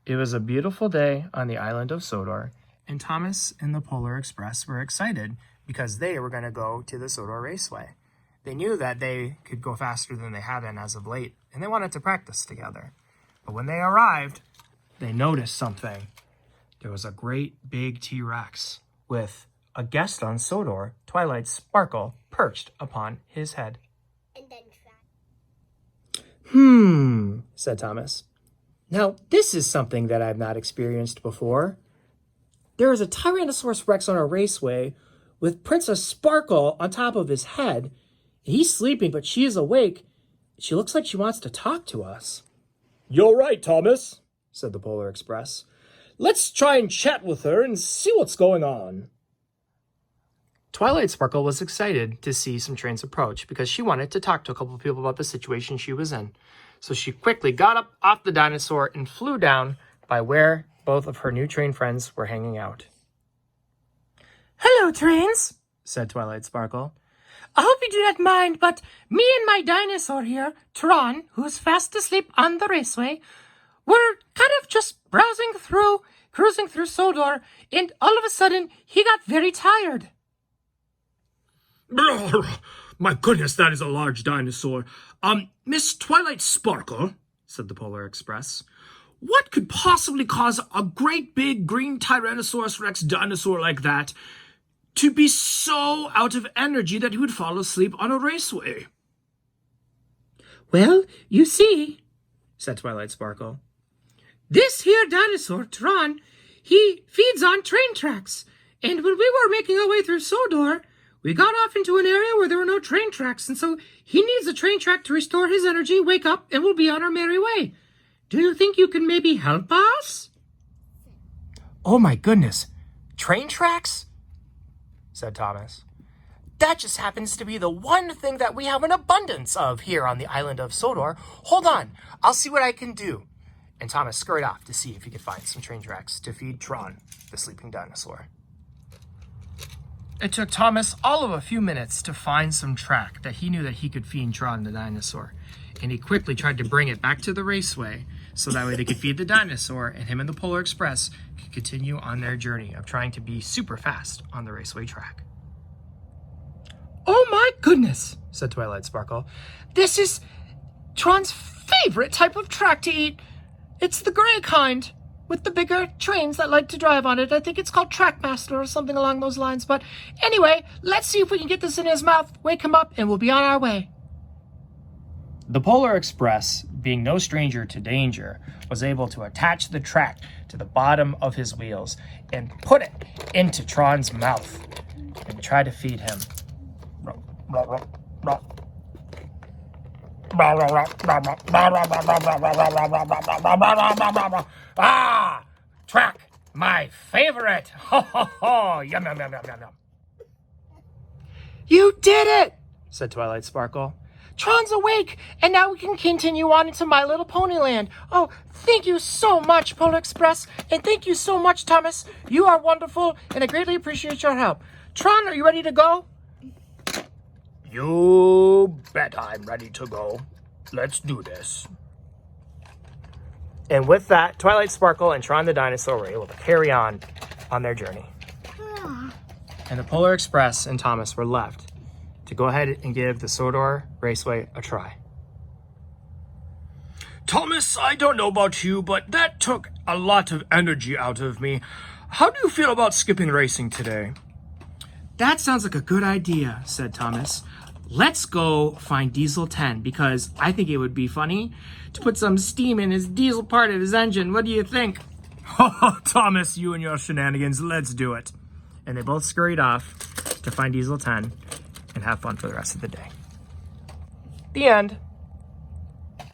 It was a beautiful day on the island of Sodor, and Thomas and the Polar Express were excited because they were going to go to the Sodor Raceway. They knew that they could go faster than they had been as of late, and they wanted to practice together. But when they arrived, they noticed something. There was a great big T-Rex with a guest on Sodor, Twilight Sparkle, perched upon his head. And then Said Thomas. Now, this is something that I've not experienced before. There is a Tyrannosaurus Rex on a raceway with Princess Sparkle on top of his head. He's sleeping, but she is awake. She looks like she wants to talk to us. You're right, Thomas, said the Polar Express. Let's try and chat with her and see what's going on. Twilight Sparkle was excited to see some trains approach because she wanted to talk to a couple of people about the situation she was in. So she quickly got up off the dinosaur and flew down by where both of her new train friends were hanging out. Hello, trains, said Twilight Sparkle. I hope you do not mind, but me and my dinosaur here, Tron, who's fast asleep on the raceway, were kind of just cruising through Sodor, and all of a sudden, he got very tired. My goodness, that is a large dinosaur. Miss Twilight Sparkle, said the Polar Express, what could possibly cause a great big green Tyrannosaurus Rex dinosaur like that to be so out of energy that he would fall asleep on a raceway? Well, you see, said Twilight Sparkle. This here dinosaur, Tron, he feeds on train tracks. And when we were making our way through Sodor, we got off into an area where there were no train tracks, and so he needs a train track to restore his energy, wake up, and we'll be on our merry way. Do you think you can maybe help us? Oh my goodness, train tracks? Said Thomas. That just happens to be the one thing that we have an abundance of here on the island of Sodor. Hold on, I'll see what I can do. And Thomas scurried off to see if he could find some train tracks to feed Tron, the sleeping dinosaur. It took Thomas all of a few minutes to find some track that he knew that he could feed Tron the dinosaur. And he quickly tried to bring it back to the raceway so that way they could feed the dinosaur and him and the Polar Express could continue on their journey of trying to be super fast on the raceway track. Oh my goodness, said Twilight Sparkle. This is Tron's favorite type of track to eat. It's the gray kind, with the bigger trains that like to drive on it. I think it's called Trackmaster or something along those lines. But anyway, let's see if we can get this in his mouth, wake him up, and we'll be on our way. The Polar Express, being no stranger to danger, was able to attach the track to the bottom of his wheels and put it into Tron's mouth and try to feed him. Ah, track, my favorite. Ho, ho, ho. Yum, yum, yum, yum, yum, yum. You did it, said Twilight Sparkle. Tron's awake, and now we can continue on into My Little Pony Land. Oh, thank you so much, Polar Express, and thank you so much, Thomas. You are wonderful, and I greatly appreciate your help. Tron, are you ready to go? You bet I'm ready to go. Let's do this. And with that, Twilight Sparkle and Tron the dinosaur were able to carry on their journey. And the Polar Express and Thomas were left to go ahead and give the Sodor Raceway a try. Thomas, I don't know about you, but that took a lot of energy out of me. How do you feel about skipping racing today? That sounds like a good idea, said Thomas. Let's go find Diesel 10 because I think it would be funny to put some steam in his diesel part of his engine. What do you think? Oh, Thomas, you and your shenanigans, let's do it. And they both scurried off to find Diesel 10 and have fun for the rest of the day. The end.